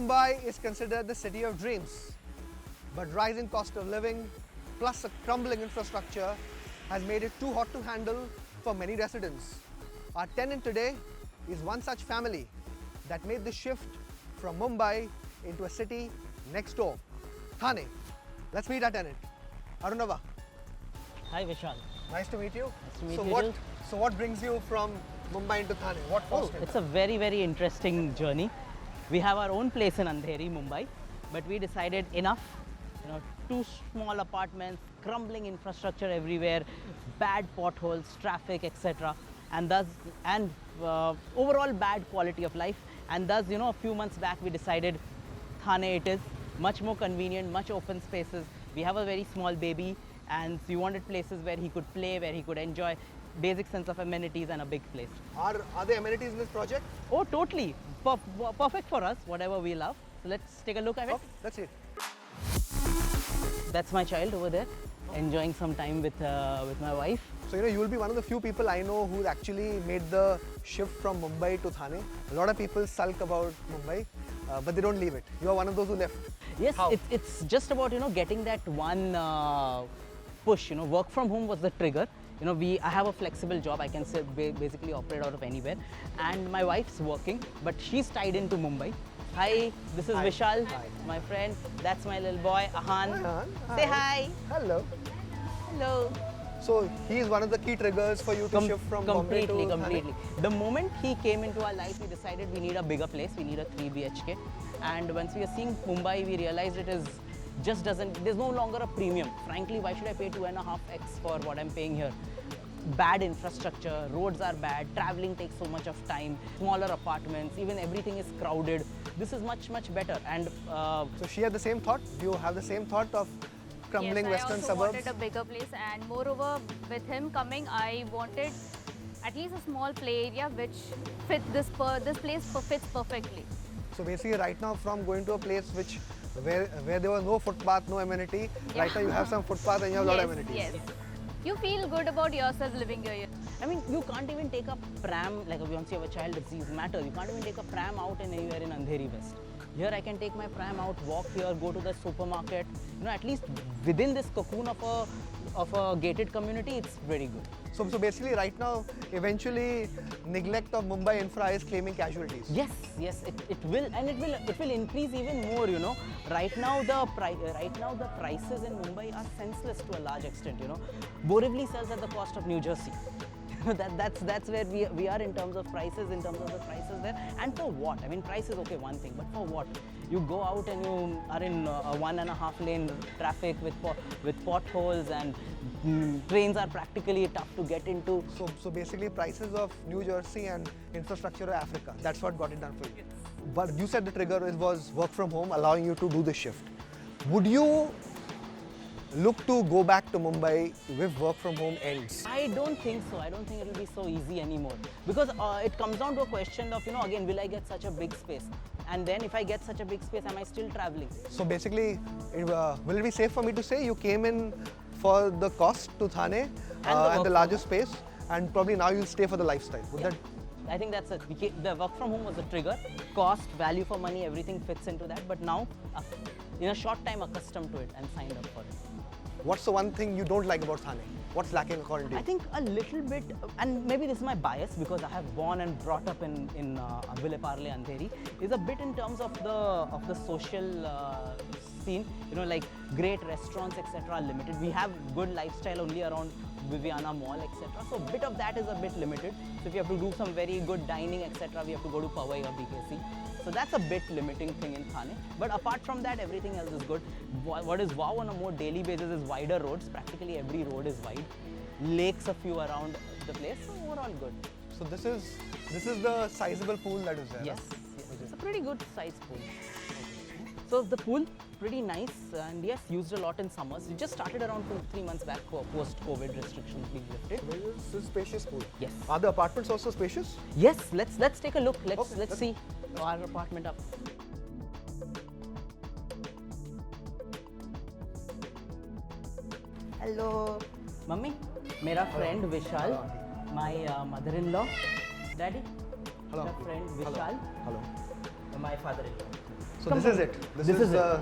Mumbai is considered the city of dreams, but rising cost of living plus a crumbling infrastructure has made it too hot to handle for many residents. Our tenant today is one such family that made the shift from Mumbai into a city next door, Thane. Let's meet our tenant. Arunava, Hi Vishal. nice to meet you. Nice to meet so you what, too. So what brings you from Mumbai into Thane? What forced it? It's a very interesting journey. We have our own place in Andheri, Mumbai, but we decided enough. Two small apartments, crumbling infrastructure everywhere, bad potholes, traffic, etc. And thus, overall bad quality of life. And thus, a few months back we decided Thane it is, much more convenient, much open spaces. We have a very small baby and we wanted places where he could play, where he could enjoy basic sense of amenities and a big place. Are there amenities in this project? Oh, totally. Perfect for us, whatever we love. So let's take a look at it. Okay, let's see it. That's my child over there, enjoying some time with my wife. So you will be one of the few people I know who actually made the shift from Mumbai to Thane. A lot of people sulk about Mumbai, but they don't leave it. You are one of those who left. Yes, How? it's just about getting that one push. Work from home was the trigger. I have a flexible job. I can basically operate out of anywhere, and my wife's working, but she's tied into Mumbai. Hi, this is Hi. Vishal, Hi. my friend. That's my little boy, Ahan. Ahan. Say hi. Hello. Hello. So he is one of the key triggers for you to shift from Bombay to Completely. Thane? The moment he came into our life, we decided we need a bigger place. We need a 3 BHK. And once we are seeing Mumbai, we realized there's no longer a premium. Frankly, why should I pay 2.5x for what I'm paying here? Bad infrastructure, roads are bad, traveling takes so much of time, smaller apartments, even everything is crowded. This is much better. And So she had the same thought? Do you have the same thought of crumbling Yes, western I also suburbs? wanted a bigger place, and moreover, with him coming, I wanted at least a small play area which this place fits perfectly. So basically right now from going to a place where there was no footpath, no amenity, right now you have some footpath and you have a lot of amenities. Yes. You feel good about yourself living here. I mean, you can't even take a pram, like once you have a child, disease matters. You can't even take a pram out in anywhere in Andheri West. Here I can take my pram out, walk here, go to the supermarket. At least within this cocoon of a gated community, it's very good. So basically right now, eventually neglect of Mumbai infra is claiming casualties. Yes, it will, and it will increase even more. Right now the prices in Mumbai are senseless to a large extent. Borivali sells at the cost of New Jersey. That's where we are in terms of prices, there. And for what? I mean, price is okay, one thing, but for what? You go out and you are in a 1.5 lane traffic with potholes, and trains are practically tough to get into. So basically prices of New Jersey and infrastructure of Africa, that's what got it done for you. But you said the trigger was work from home, allowing you to do the shift. Would you look to go back to Mumbai if work from home ends? I don't think so. I don't think it will be so easy anymore, because it comes down to a question of, again, will I get such a big space? And then if I get such a big space, am I still traveling? So basically, will it be safe for me to say you came in for the cost to Thane and the larger space, and probably now you'll stay for the lifestyle? Would that? I think that's it. The work from home was a trigger. Cost, value for money, everything fits into that. But now, in a short time, accustomed to it and signed up for it. What's the one thing you don't like about Thane? What's lacking according to you? I think a little bit, and maybe this is my bias because I have born and brought up in Vileparle, Andheri, is a bit in terms of the social scene. Like great restaurants, etc. are limited. We have good lifestyle only around Viviana Mall, etc. So a bit of that is a bit limited. So if you have to do some very good dining, etc., we have to go to Powai or BKC. So that's a bit limiting thing in Thane. But apart from that, everything else is good. What is wow on a more daily basis is wider roads. Practically every road is wide. Lakes a few around the place. So overall good. So this is the sizable pool that is there. Yes, huh? yes. It's a pretty good size pool. So the pool, pretty nice, and yes, used a lot in summers. We just started around 2-3 months back post-COVID restrictions being lifted. This is spacious pool. Yes. Are the apartments also spacious? Yes, let's take a look. Let's let's- see our apartment up. Hello, mummy. मेरा friend Vishal, my mother-in-law, daddy. Hello. My friend Vishal. Hello. my father-in-law. So Come this is on. it. This is it.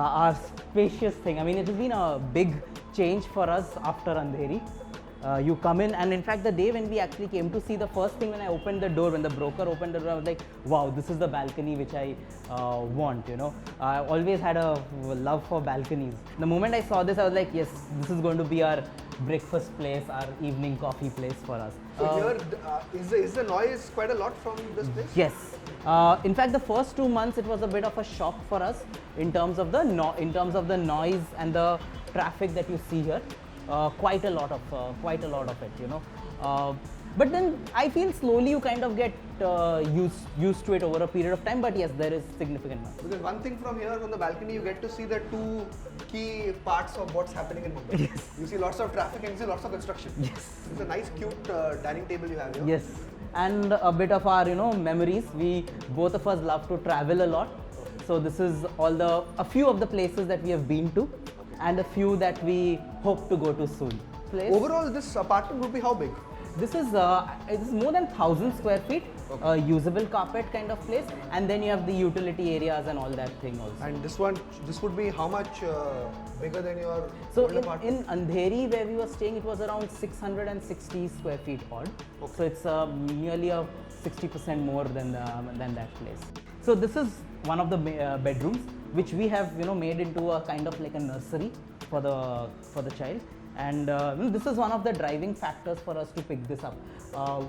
Our spacious thing. I mean, it has been a big change for us after Andheri. You come in, and in fact, the day when we actually came to see, the first thing when I opened the door, when the broker opened the door, I was like, wow, this is the balcony which I want, you know. I always had a love for balconies. The moment I saw this, I was like, yes, this is going to be our breakfast place, our evening coffee place for us. So here, is the noise quite a lot from this place? Yes. In fact, the first 2 months it was a bit of a shock for us in terms of the noise and the traffic that you see here. Quite a lot of it, you know. But then I feel slowly you kind of get used to it over a period of time. But yes, there is significant noise. Because one thing from here on the balcony, you get to see the two key parts of what's happening in Mumbai. Yes. You see lots of traffic and you see lots of construction. Yes. It's a nice, cute dining table you have here. Yes, and a bit of our memories. We both of us love to travel a lot, so this is a few of the places that we have been to, and a few that we hope to go to soon. Overall, this apartment would be how big? This is it's more than 1,000 square feet, usable carpet kind of place, and then you have the utility areas and all that thing also. And this would be how much bigger than your So old apartment? in Andheri where we were staying, it was around 660 square feet odd. Okay. So it's nearly a 60% more than that place. So this is one of the bedrooms which we have made into a kind of like a nursery for the child. And this is one of the driving factors for us to pick this up.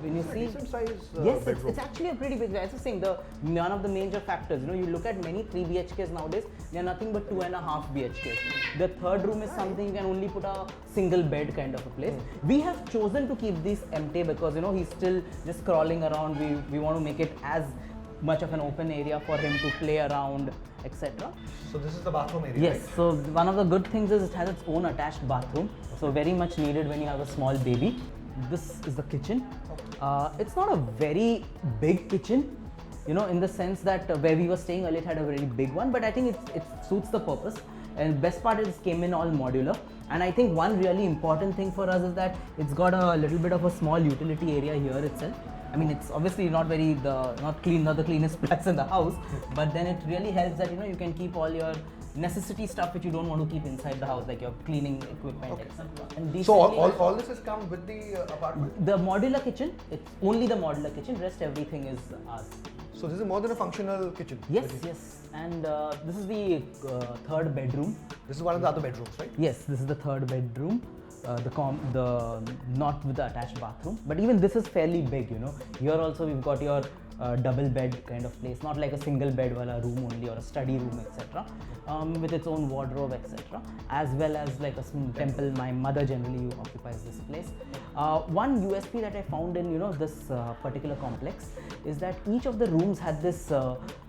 When you see, Decent size yes, bedroom. it's actually a pretty big. As I was saying, one of the major factors. You look at many 3 BHKs nowadays, they are nothing but 2.5 BHKs. The third room is something you can only put a single bed kind of a place. We have chosen to keep this empty because he's still just crawling around. We want to make it as much of an open area for him to play around, etc. So this is the bathroom area, Yes, right? so one of the good things is it has its own attached bathroom. So very much needed when you have a small baby. This is the kitchen. It's not a very big kitchen, in the sense that where we were staying earlier it had a very big one, but I think it suits the purpose. And best part is it came in all modular. And I think one really important thing for us is that it's got a little bit of a small utility area here itself. I mean, it's obviously not the cleanest place in the house, but then it really helps that you can keep all your necessity stuff which you don't want to keep inside the house, like your cleaning equipment, etc. And So all this has come with the apartment? the modular kitchen, it's only the modular kitchen, rest everything is ours. So this is more than a functional kitchen? Yes, yes. And this is the third bedroom. This is one of the other bedrooms, right? Yes, this is the third bedroom. The not with the attached bathroom, but even this is fairly big. Here also we've got your double bed kind of place, not like a single bed wala room only or a study room, etc. With its own wardrobe, etc. As well as like a temple. My mother generally occupies this place. One USP that I found in this particular complex is that each of the rooms had this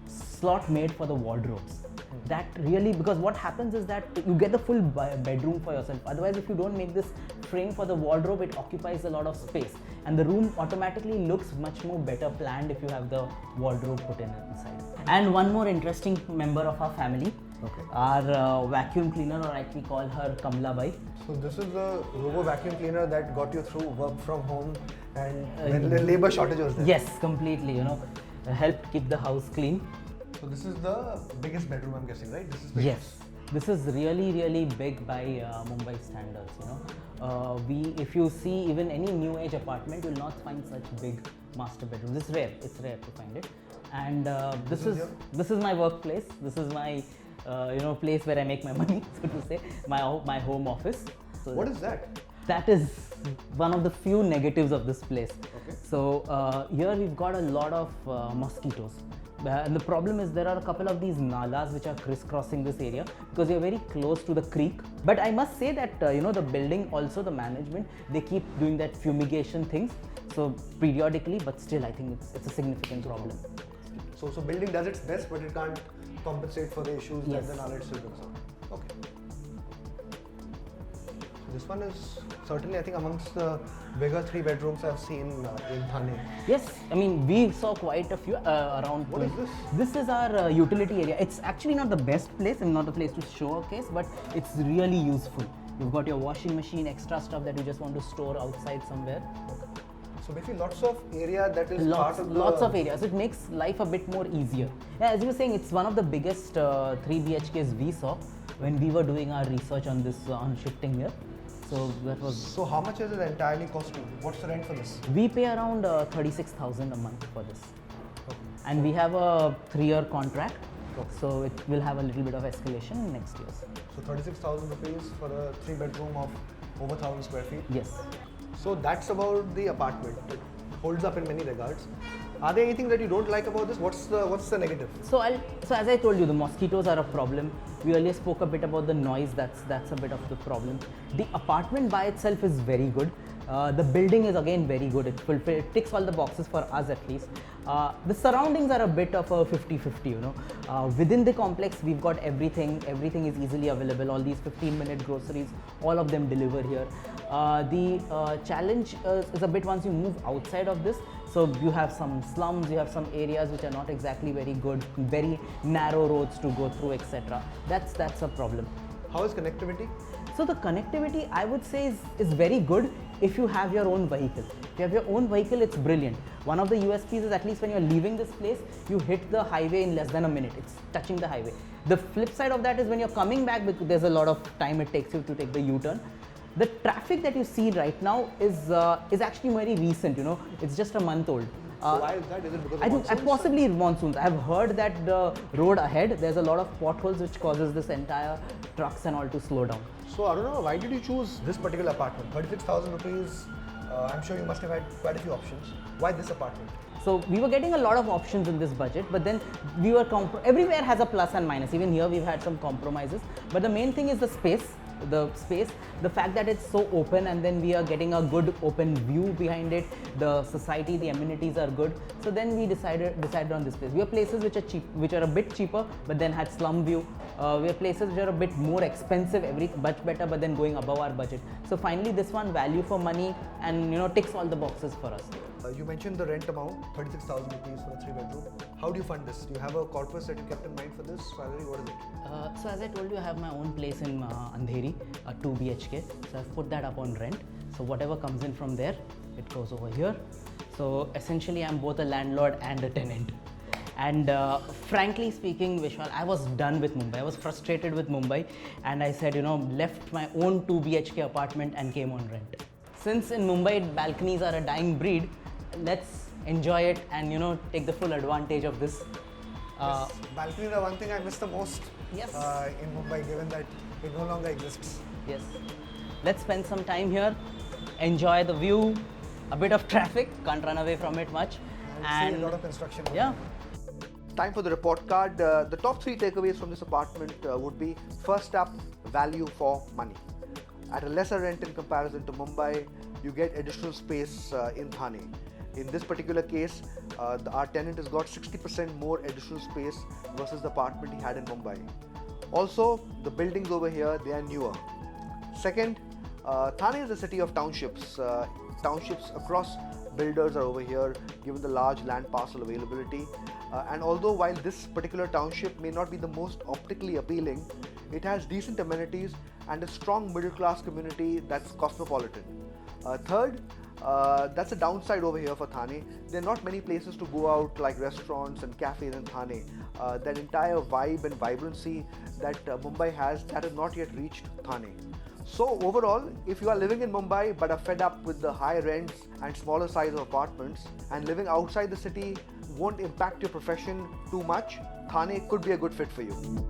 slot made for the wardrobes. That really, because what happens is that you get the full bedroom for yourself. Otherwise, if you don't make this frame for the wardrobe, it occupies a lot of space, and the room automatically looks much more better planned if you have the wardrobe put in inside. And one more interesting member of our family, our vacuum cleaner, or like we call her Kamla Bai. So this is the robo vacuum cleaner that got you through work from home and when the labor shortage was there. Yes, completely. Helped keep the house clean. So this is the biggest bedroom, I'm guessing, right? This is Yes, this is really big by Mumbai standards. If you see even any new age apartment, you'll not find such big master bedrooms. It's rare to find it. And this is my workplace. This is my place where I make my money, so to say, my home office. So What is that? that is one of the few negatives of this place. Okay. So here we've got a lot of mosquitoes. And the problem is there are a couple of these nalas which are crisscrossing this area because we are very close to the creek. But I must say that the building, also the management, they keep doing that fumigation things. So periodically, but still I think it's a significant problem. So building does its best, but it can't compensate for the issues Yes. that the nala still brings up. Okay. This one is certainly, I think, amongst the bigger 3 bedrooms I've seen in Thane. Yes, I mean, we saw quite a few around. What is this? This is our utility area. It's actually not the best place and not the place to showcase, but it's really useful. You've got your washing machine, extra stuff that you just want to store outside somewhere. So basically lots of area that is part of the... Lots of areas. It makes life a bit more easier. Yeah, as you were saying, it's one of the biggest 3 BHKs we saw when we were doing our research on this, on shifting here. So that was... So how much is it entirely cost you? What's the rent for this? We pay around 36,000 a month for this. And we have a 3-year contract. So it will have a little bit of escalation in next years. So 36,000 rupees for a 3-bedroom of over 1,000 square feet. Yes. So that's about the apartment. It holds up in many regards. Are there anything that you don't like about this? What's the negative? So as I told you, the mosquitoes are a problem. We earlier spoke a bit about the noise. That's a bit of the problem. The apartment by itself is very good. The building is again very good. It ticks all the boxes for us at least. The surroundings are a bit of a 50-50, you know. Within the complex, we've got everything. Everything is easily available. All these 15-minute groceries, all of them deliver here. The challenge is a bit once you move outside of this. So you have some slums, you have some areas which are not exactly very good, very narrow roads to go through, etc. That's a problem. How is connectivity? So the connectivity, I would say, is very good if you have your own vehicle. If you have your own vehicle, it's brilliant. One of the USPs is at least when you're leaving this place, you hit the highway in less than a minute. It's touching the highway. The flip side of that is when you're coming back, because there's a lot of time it takes you to take the U-turn. The traffic that you see right now is actually very recent, you know. It's just a month old. So why is that? Is it because of monsoons? Possibly monsoons. I've heard that the road ahead, there's a lot of potholes which causes this entire trucks and all to slow down. So I don't know, why did you choose this particular apartment? 36,000 rupees, I'm sure you must have had quite a few options. Why this apartment? So we were getting a lot of options in this budget, but then we were everywhere has a plus and minus. Even here we've had some compromises. But the main thing is the space. The fact that it's so open, and then we are getting a good open view behind it. The society, the amenities are good. So then we decided on this place. We have places which are cheap, which are a bit cheaper, but then had slum view. We have places which are a bit more expensive, much better, but then going above our budget. So finally, this one value for money, and you know, ticks all the boxes for us. You mentioned the rent amount, 36,000 rupees for a 3-bedroom. How do you fund this? Do you have a corpus that you kept in mind for this salary? What is it? So as I told you, I have my own place in Andheri, a 2 BHK. So I've put that up on rent. So whatever comes in from there, it goes over here. So essentially, I'm both a landlord and a tenant. And frankly speaking, Vishal, I was done with Mumbai. I was frustrated with Mumbai, and I said, you know, left my own 2 BHK apartment and came on rent. Since in Mumbai balconies are a dying breed, let's enjoy it and, you know, take the full advantage of this. Yes, balconies are one thing I miss the most. Yes. In Mumbai, given that it no longer exists. Yes. Let's spend some time here, enjoy the view, a bit of traffic, can't run away from it much. And see a lot of construction. Yeah. Time for the report card. The top 3 takeaways from this apartment would be: first up, value for money. At a lesser rent in comparison to Mumbai, you get additional space in Thane. In this particular case, our tenant has got 60% more additional space versus the apartment he had in Mumbai. Also, the buildings over here, they are newer. Second, Thane is a city of townships. Townships across builders are over here, given the large land parcel availability. And although while this particular township may not be the most optically appealing, it has decent amenities and a strong middle class community that's cosmopolitan. Third, that's a downside over here for Thane. There are not many places to go out like restaurants and cafes in Thane. That entire vibe and vibrancy that Mumbai has, that has not yet reached Thane. So overall, if you are living in Mumbai but are fed up with the high rents and smaller size of apartments, and living outside the city won't impact your profession too much, Thane could be a good fit for you.